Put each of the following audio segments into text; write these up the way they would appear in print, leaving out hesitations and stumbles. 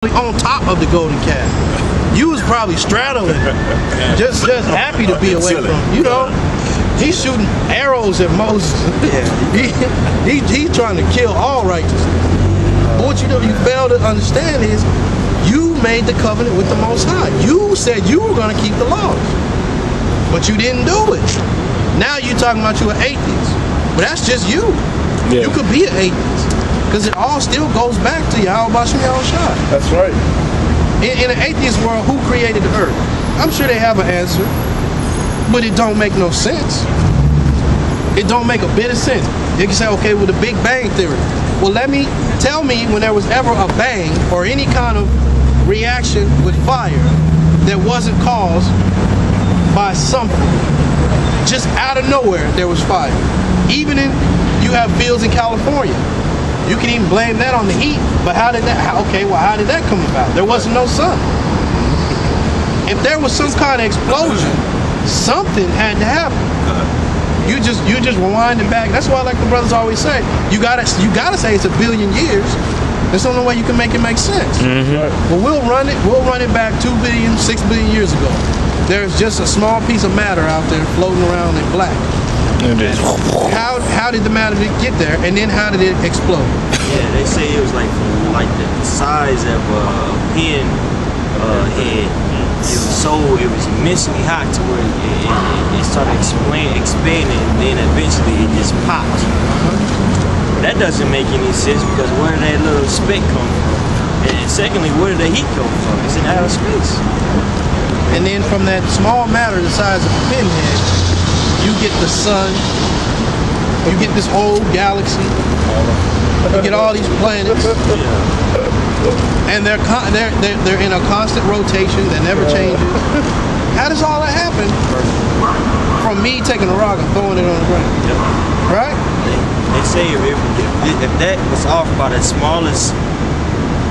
on top of the golden calf. You was probably straddling, just happy to be away from. You know, he's shooting arrows at Moses. He's trying to kill all righteousness. But what you fail to understand is, you made the covenant with the Most High. You said you were going to keep the laws, but you didn't do it. Now you're talking about you're an atheist, but that's just you. Yeah. You could be an atheist, because it all still goes back to Yahweh Shem Yahushua. That's right. In an atheist world, who created the earth? I'm sure they have an answer, but it don't make no sense. It don't make a bit of sense. You can say, okay, well, the Big Bang Theory. Well, tell me when there was ever a bang or any kind of reaction with fire that wasn't caused by something. Just out of nowhere, there was fire. Even you have fields in California. You can even blame that on the heat, but how did that come about? There wasn't no sun. If there was some kind of explosion, something had to happen. You just rewinding back. That's why, like the brothers always say, you gotta say it's a billion years. There's no way you can make it make sense. Well, we'll run it back 2 billion, 6 billion years ago. There's just a small piece of matter out there floating around in black. How did the matter get there, and then how did it explode? Yeah, they say it was like the size of a pin head. It was immensely hot to where it started expanding, and then eventually it just popped. That doesn't make any sense, because where did that little speck come from? And secondly, where did the heat come from? It's in outer space. And then from that small matter the size of a pinhead, you get the sun, you get this whole galaxy, you get all these planets, and they're in a constant rotation that never changes. How does all that happen? From me taking a rock and throwing it on the ground, right? They say if that was off by the smallest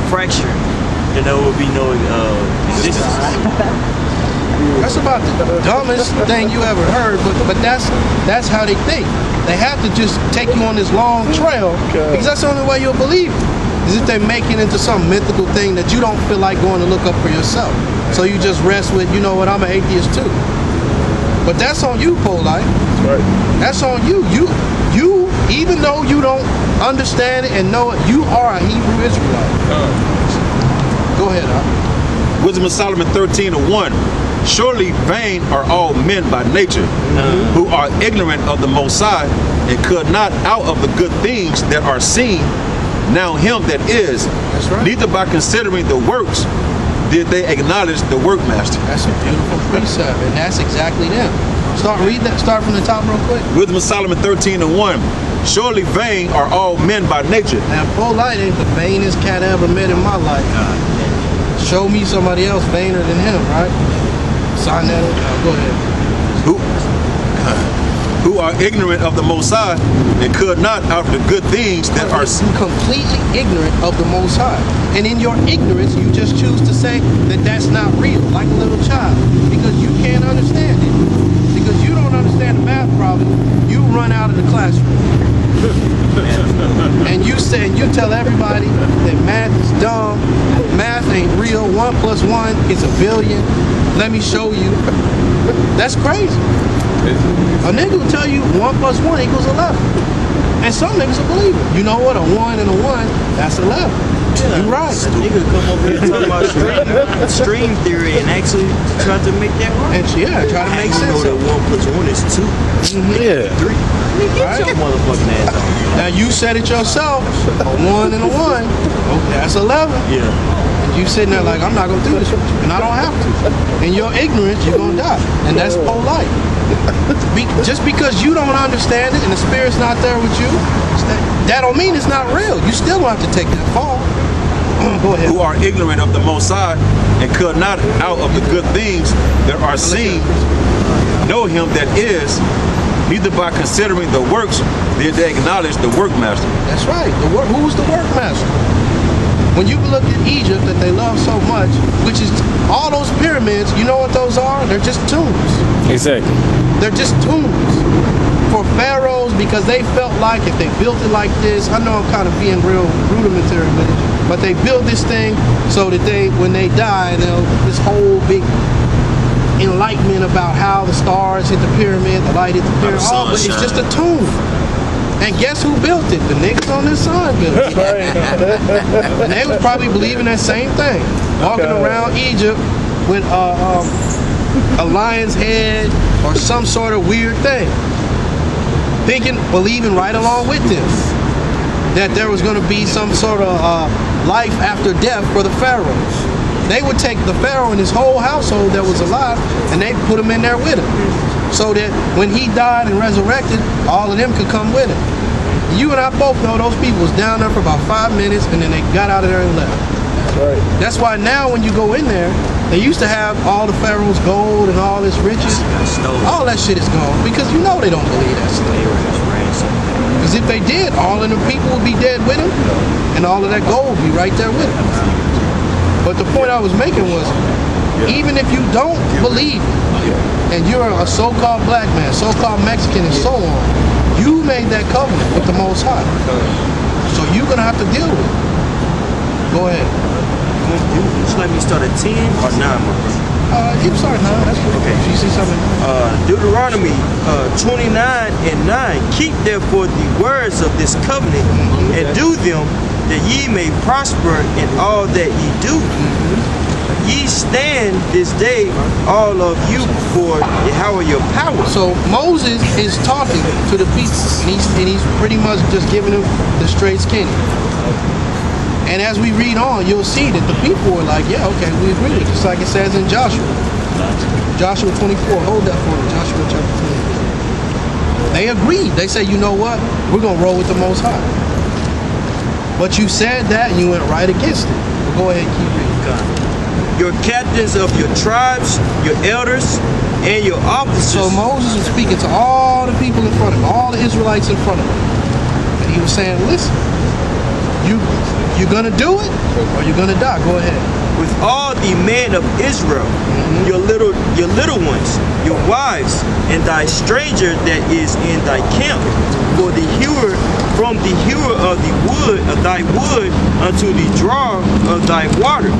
fraction, then there would be no existence. That's about the dumbest thing you ever heard, but that's how they think. They have to just take you on this long trail, because that's the only way you'll believe it. Is if they make it into some mythical thing that you don't feel like going to look up for yourself. So you just rest with, you know what, I'm an atheist too. But that's on you, Polite. That's right. That's on you. You, even though you don't understand it and know it, you are a Hebrew Israelite. Go ahead, Wisdom of Solomon 13:1. Surely vain are all men by nature, who are ignorant of the Most High, and could not out of the good things that are seen now him that is. That's right. Neither by considering the works did they acknowledge the workmaster. That's a beautiful precept, and that's exactly them. Read that. Start from the top real quick. Wisdom of Solomon 13:1. Surely vain are all men by nature. Now, Polite ain't the vainest cat I ever met in my life. Show me somebody else vainer than him, right? Sign that up. Go ahead. Who are ignorant of the Most High, and could not out of the good things that are completely ignorant of the Most High. And in your ignorance, you just choose to say that that's not real, like a little child, because you can't understand it. Because you don't understand the math problem, you run out of the classroom. And you tell everybody that math is dumb, math ain't real, 1 + 1 is a billion. Let me show you. That's crazy. A nigga will tell you 1 + 1 = 11. And some niggas will believe it. You know what? A 1 and a 1, that's 11. Yeah, you right. A nigga come over here talking about string theory and actually try to make that work. And try to make sense. You know that 1 + 1 is 2. Yeah. 3. Get your motherfucking ass on. Now you said it yourself. A 1 and a 1. Okay, that's 11. Yeah. And you sitting there like, I'm not gonna do this with you, and I don't have to. In your ignorance, you're gonna die, and that's polite. Just because you don't understand it and the spirit's not there with you, that don't mean it's not real. You still gonna have to take that fall. Go ahead. who are ignorant of the Most High, and could not out of the good things that are seen know him that is, neither by considering the works did they acknowledge the workmaster. That's right. Who's the workmaster? When you look at Egypt that they love so much, which is all those pyramids, you know what those are? They're just tombs. Exactly. They're just tombs for pharaohs, because they felt like if they built it like this, I know I'm kind of being real rudimentary, but But they build this thing so that when they die, this whole big enlightenment about how the stars hit the pyramid, the light hit the pyramid. sun But it's shine. just a tomb. And guess who built it? The niggas on this side built it. And they was probably believing that same thing. Walking around Egypt with a lion's head or some sort of weird thing. Believing right along with them that there was going to be some sort of life after death for the pharaohs. They would take the pharaoh and his whole household that was alive and they put him in there with him. So that when he died and resurrected, all of them could come with him. You and I both know those people was down there for about 5 minutes and then they got out of there and left. Right. That's why now when you go in there, they used to have all the pharaoh's gold and all this riches. All that shit is gone because you know they don't believe that stuff. Because if they did, all of them people would be dead with them and all of that gold would be right there with them. But the point I was making was, even if you don't believe and you're a so-called black man, so-called Mexican and so on, you made that covenant with the Most High. So you're going to have to deal with it. Go ahead. Just let me start at 10 or 9, my brother. You start now. That's good. Okay. If you see something. Deuteronomy 29 and 9. Keep therefore the words of this covenant and do them, that ye may prosper in all that ye do. Ye stand this day, all of you, before Yahweh your power. So Moses is talking to the people, and he's pretty much just giving them the straight skinny. And as we read on, you'll see that the people are like, yeah, okay, we agree with it. Just like it says in Joshua. Joshua 24, hold that for me, Joshua chapter 24. They agreed. They say, you know what? We're going to roll with the Most High. But you said that and you went right against it. But go ahead and keep reading. Your captains of your tribes, your elders, and your officers. So Moses was speaking to all the people in front of him, all the Israelites in front of him. And he was saying, listen, you're going to do it or you're going to die. Go ahead. With all the men of Israel, your little ones, your wives, and thy stranger that is in thy camp, for the hewer, from the hewer of the wood of thy wood unto the drawer of thy water,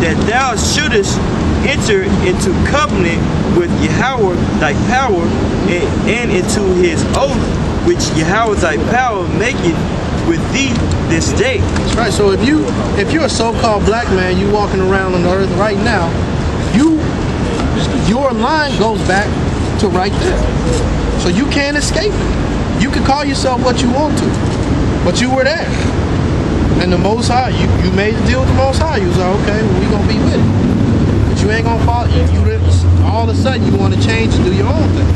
that thou shouldest enter into covenant with Yahweh thy power, and into his oath which Yahweh thy power maketh with thee this day. That's right. So if you're a so-called black man, you walking around on the earth right now, your line goes back to right there. So you can't escape it. You can call yourself what you want to, but you were there. And the Most High, you made the deal with the Most High. You was like, okay, well, we gonna be with it. But you ain't gonna follow. All of a sudden you want to change and do your own thing.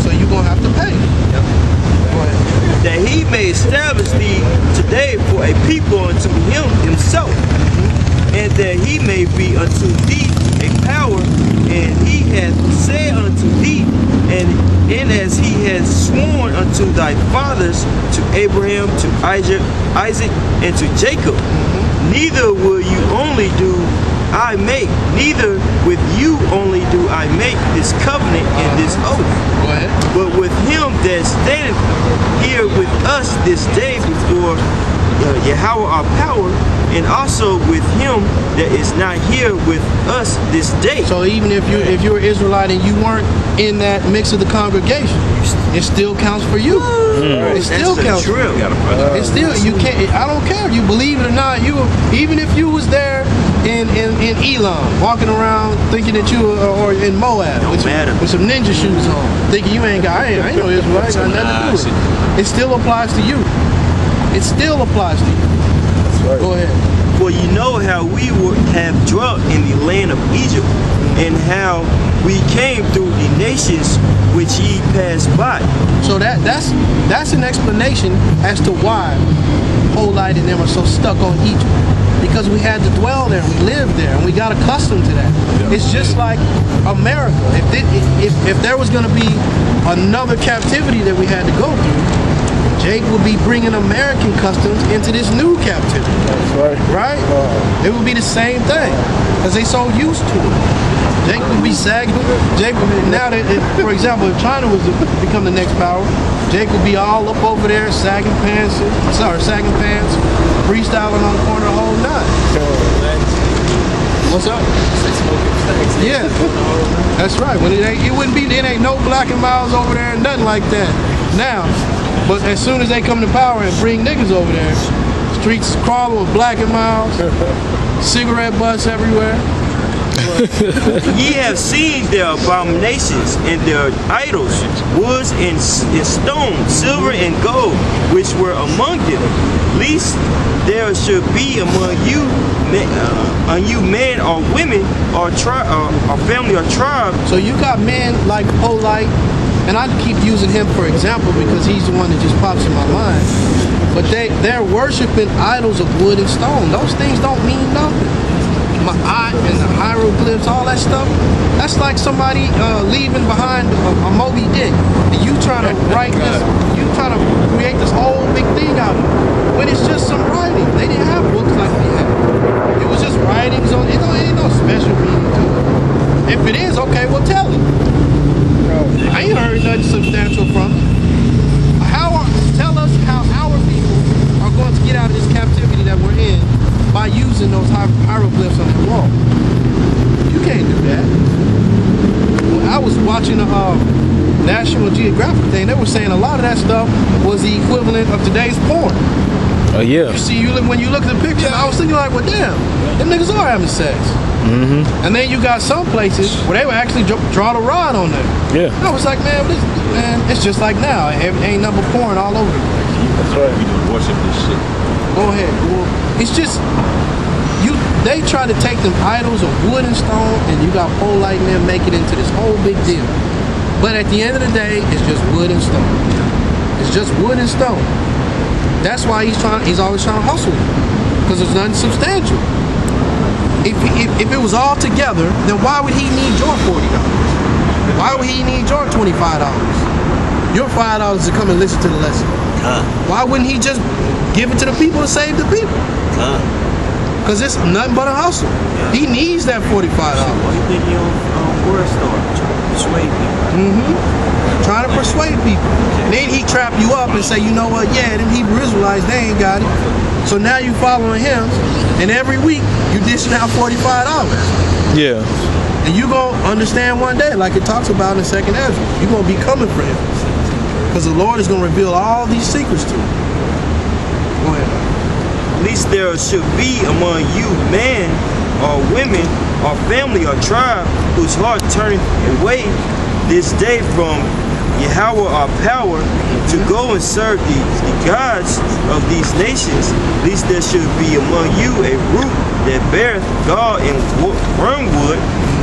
So you gonna have to pay. Go ahead. That he may establish thee today for a people unto him himself, and that he may be unto thee a power, and he hath said unto thee, and as he has sworn unto thy fathers, to Abraham, to Isaac, and to Jacob. Neither will you only do I make, neither with you only do I make this covenant and this oath, Go ahead. but with him that standeth here with us this day before Yahweh our power, and also with him that is not here with us this day. So even if you're an Israelite and you weren't in that mix of the congregation, it still counts for you. It still counts. True. It's still, you can't. I don't care. You believe it or not. Even if you was there in Elam, walking around thinking that you or in Moab with some ninja shoes on, thinking you ain't got. I ain't no Israelite. Got nothing to do with it. It still applies to you. It still applies to you. Right. Go ahead. For you know how we have dwelt in the land of Egypt, and how we came through the nations which ye passed by. So that's an explanation as to why Polite and them are so stuck on Egypt. Because we had to dwell there, we lived there, and we got accustomed to that. It's just like America. If there was going to be another captivity that we had to go through, Jake would be bringing American customs into this new captivity. That's right. Right? It would be the same thing because they so used to it. Jake would be sagging. Jake would be, now that, for example, if China was to become the next power, Jake would be all up over there sagging pants, freestyling on the corner the whole night. What's up? Yeah, that's right. When it wouldn't be, it ain't no Black and Miles over there and nothing like that now. But as soon as they come to power and bring niggas over there, streets crawling with Black and Miles, cigarette butts everywhere. Ye have seen their abominations and their idols, woods and stone, silver and gold, which were among them. Least there should be among you men or women or family or tribe. So you got men like Polite, and I keep using him for example because he's the one that just pops in my mind. But they're worshiping idols of wood and stone. Those things don't mean nothing. Ma'at and the hieroglyphs, all that stuff, that's like somebody leaving behind a Moby Dick. And you trying to write this, you trying to create this whole big thing out of it. When it's just some writing. They didn't have books like we have. It was just writings on it. Ain't no special meaning to it. If it is, okay, well tell it. I ain't heard nothing substantial from it. Tell us how our people are going to get out of this captivity that we're in by using those hieroglyphs on the wall. You can't do that. When I was watching a National Geographic thing, they were saying a lot of that stuff was the equivalent of today's porn. Oh yeah. You see, when you look at the pictures, I was thinking like, well, damn, them niggas are having sex. Mm-hmm. And then you got some places where they would actually draw the rod on there. Yeah. I was like, man, it's just like now. Ain't number porn all over the place. That's right. We just worship this shit. Go ahead. Well, it's just they try to take them idols of wood and stone, and you got Polite and them make it into this whole big deal. But at the end of the day, it's just wood and stone. It's just wood and stone. That's why he's always trying to hustle, because there's nothing substantial. If it was all together, then why would he need your $40? Why would he need your $25? Your $5 to come and listen to the lesson. Why wouldn't he just give it to the people to save the people? Because it's nothing but a hustle. He needs that $45. Why you think you on Word Star trying to persuade people? Trying to persuade people. Then he trap you up and say, you know what, yeah, them Hebrew Israelites, they ain't got it. So now you following him, and every week you dishing out $45. Yeah. And you gonna understand one day, like it talks about in 2nd Ezra, you're gonna be coming for him. Because the Lord is gonna reveal all these secrets to you. Go ahead. Least there should be among you men or women or family or tribe whose heart turneth away this day from Yahweh our power to go and serve the gods of these nations. Least there should be among you a root that beareth gall and wormwood.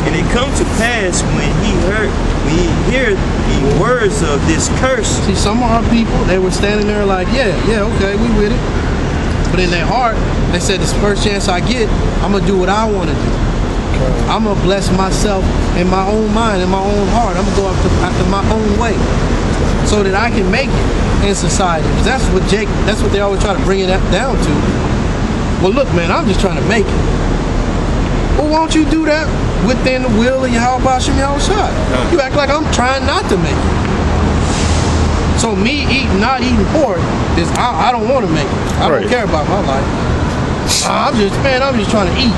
And it come to pass when he heard the words of this curse. See, some of our people, they were standing there like, yeah, okay, we with it. But in their heart, they said, this first chance I get, I'm gonna do what I wanna do. I'm gonna bless myself in my own mind, in my own heart. I'm gonna go after my own way so that I can make it in society. That's what they always try to bring it down to. Well, look, man, I'm just trying to make it. Well, won't you do that within the will of Yahweh Shem Yahushua? You act like I'm trying not to make it. So me not eating pork is I don't want to make it. I don't care about my life. I'm just trying to eat.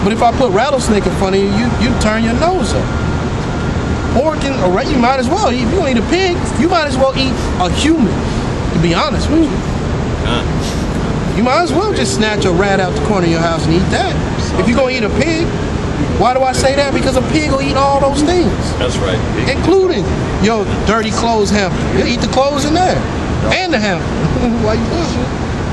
But if I put rattlesnake in front of you, you turn your nose up. Pork and you might as well. If you don't eat a pig, you might as well eat a human. To be honest with you, you might as well just snatch a rat out the corner of your house and eat that. If you're gonna eat a pig, why do I say that? Because a pig will eat all those things. That's right. Including your dirty clothes hamper. You'll eat the clothes in there. And the hamper. Why you pushing?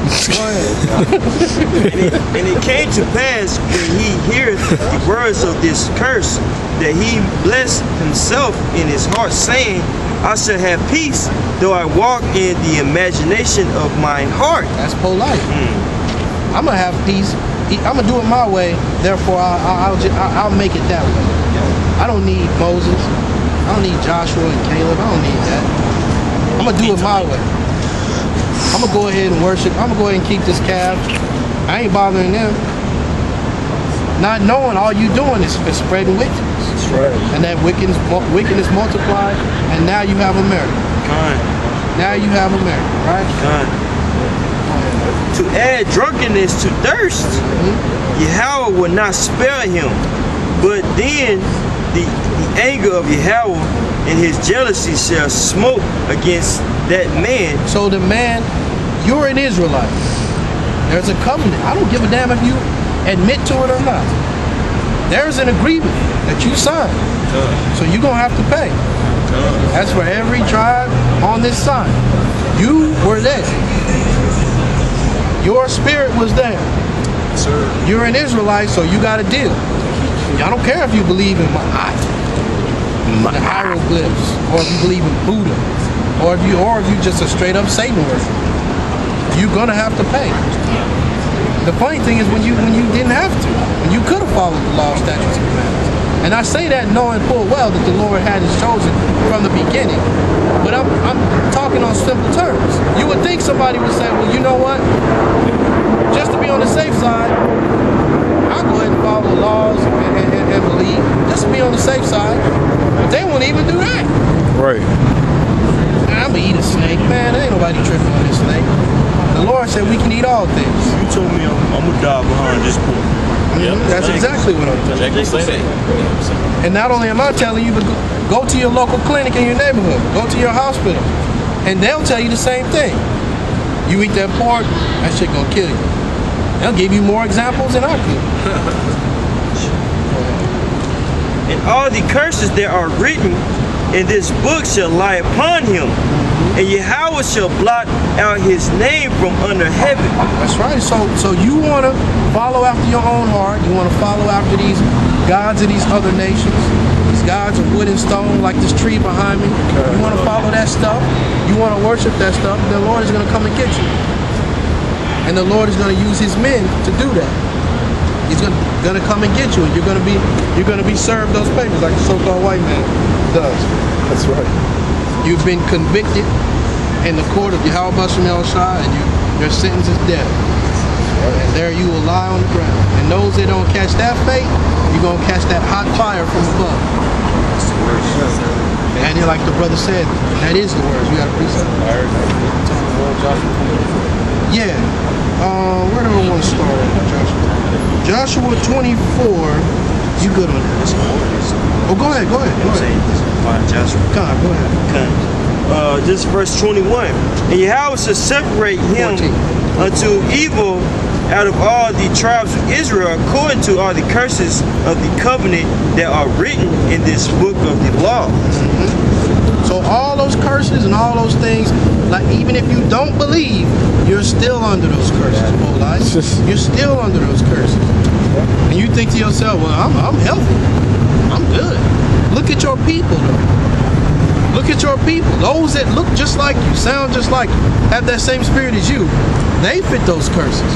Go ahead. and it came to pass when he heareth the words of this curse that he blessed himself in his heart, saying, I shall have peace, though I walk in the imagination of mine heart. That's Polite. I'm gonna have peace. I'm gonna do it my way. Therefore, I'll make it that way. I don't need Moses. I don't need Joshua and Caleb. I don't need that. I'm gonna do it my way. I'm gonna go ahead and worship. I'm gonna go ahead and keep this calf. I ain't bothering them. Not knowing all you doing is spreading wickedness. That's right. And that wickedness multiplied, and now you have America. Con. Now you have America, right? Con. To add drunkenness to thirst, Yahweh will not spare him. But then the anger of Yahweh and his jealousy shall smoke against that man. So the man, you're an Israelite. There's a covenant. I don't give a damn if you admit to it or not. There's an agreement that you signed. So you're going to have to pay. That's for every tribe on this side. You were there. Your spirit was there. Sir. You're an Israelite, so you got a deal. I don't care if you believe in Ma'at, the hieroglyphs, or if you believe in Buddha, or if you just a straight up Satan worshiper. You're gonna have to pay. The funny thing is when you didn't have to, when you could have followed the law, statutes, and commandments. And I say that knowing full well that the Lord had His chosen from the beginning. But I'm talking on simple terms. You would think somebody would say, well, you know what? Just to be on the safe side, I'll go ahead and follow the laws and believe, just to be on the safe side. But they won't even do that. Right. I'm gonna eat a snake, man. There ain't nobody tripping on this snake. The Lord said we can eat all things. You told me I'm gonna die behind this point. That's exactly what I'm telling you. And not only am I telling you, but go to your local clinic in your neighborhood. Go to your hospital. And they'll tell you the same thing. You eat that pork, that shit gonna kill you. They'll give you more examples than I could. And all the curses that are written in this book shall lie upon him, and Yahweh shall blot out his name from under heaven. That's right. So you want to follow after your own heart. You want to follow after these gods of these other nations, these gods of wood and stone, like this tree behind me. You want to follow that stuff. You want to worship that stuff. The Lord is going to come and get you. And the Lord is going to use His men to do that. He's going to come and get you, and you're going to be served those papers like the so-called white man does. That's right. You've been convicted in the court of Yahweh Bashem El Shai, and your sentence is death. And there you will lie on the ground. And those that don't catch that fate, you're going to catch that hot fire from above. That's the worst. And like the brother said, that is the words. You got to precept. Yeah. Where do I want to start at, Joshua? Joshua 24. You good on that? Oh, go ahead. Joshua. God, go ahead. This is verse 21. And Yahweh shall separate him 14. unto evil out of all the tribes of Israel, according to all the curses of the covenant that are written in this book of the law. So all those curses and all those things, like even if you don't believe, you're still under those curses, Polite. You're still under those curses. And you think to yourself, well, I'm healthy. I'm good. Look at your people, though. Look at your people. Those that look just like you, sound just like you, have that same spirit as you, they fit those curses.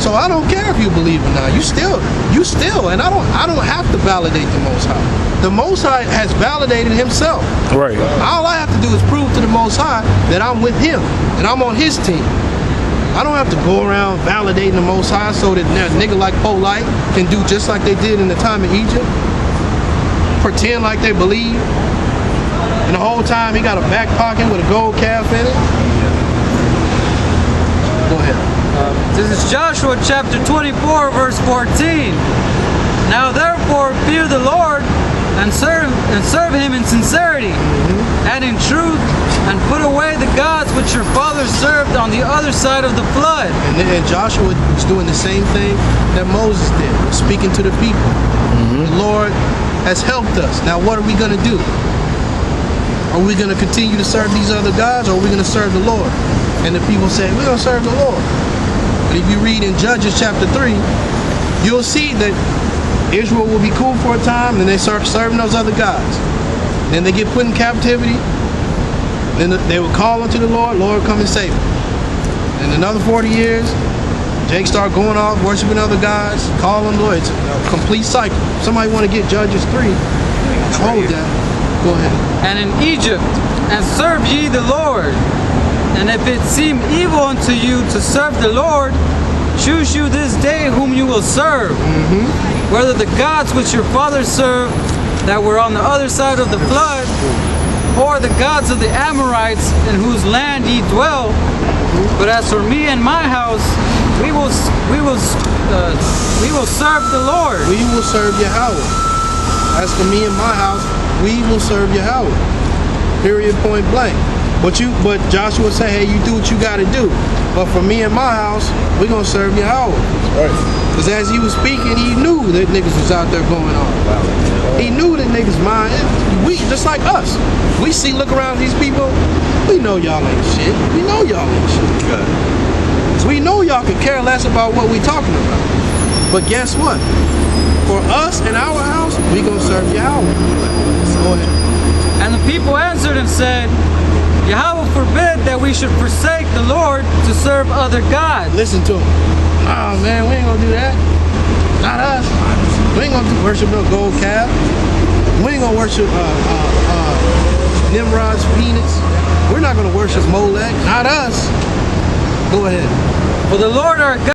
So I don't care if you believe or not. You still, and I don't have to validate the Most High. The Most High has validated Himself. Right. All I have to do is prove to the Most High that I'm with Him and I'm on His team. I don't have to go around validating the Most High so that a nigga like Polite can do just like they did in the time of Egypt. Pretend like they believe. And the whole time he got a back pocket with a gold calf in it. Go ahead. This is Joshua chapter 24, verse 14. Now therefore fear the Lord and serve Him in sincerity and in truth, and put away the gods which your fathers served on the other side of the flood. And Joshua was doing the same thing that Moses did, speaking to the people. The Lord has helped us. Now what are we going to do? Are we going to continue to serve these other gods, or are we going to serve the Lord? And the people say, we're going to serve the Lord. But if you read in Judges chapter 3, you'll see that Israel will be cool for a time, and then they start serving those other gods. Then they get put in captivity. Then they will call unto the Lord, Lord, come and save them. In another 40 years, Jake start going off, worshiping other gods, calling the Lord. It's a complete cycle. Somebody want to get Judges 3, hold that. Go ahead. And in Egypt, and serve ye the Lord. And if it seem evil unto you to serve the Lord, choose you this day whom you will serve. Whether the gods which your fathers served that were on the other side of the flood, or the gods of the Amorites in whose land ye dwell. But as for me and my house, we will serve the Lord. We will serve Yahweh. As for me and my house, we will serve Yahweh. Period, point blank. But Joshua said, hey, you do what you gotta do. But for me and my house, we're gonna serve Yahweh. Right. Because as he was speaking, he knew that niggas was out there going on. He knew that niggas mind. We just like us. We look around these people, we know y'all ain't shit. We know y'all ain't shit. Good. We know y'all could care less about what we talking about. But guess what? For us and our house, we gonna serve Yahweh. Go ahead. And the people answered and said, Yahweh forbid that we should forsake the Lord to serve other gods. Listen to him. Oh man, we ain't gonna do that. Not us. We ain't gonna worship no gold calf. We ain't gonna worship Nimrod's Venus. We're not gonna worship Molech. Not us. Go ahead. For the Lord our God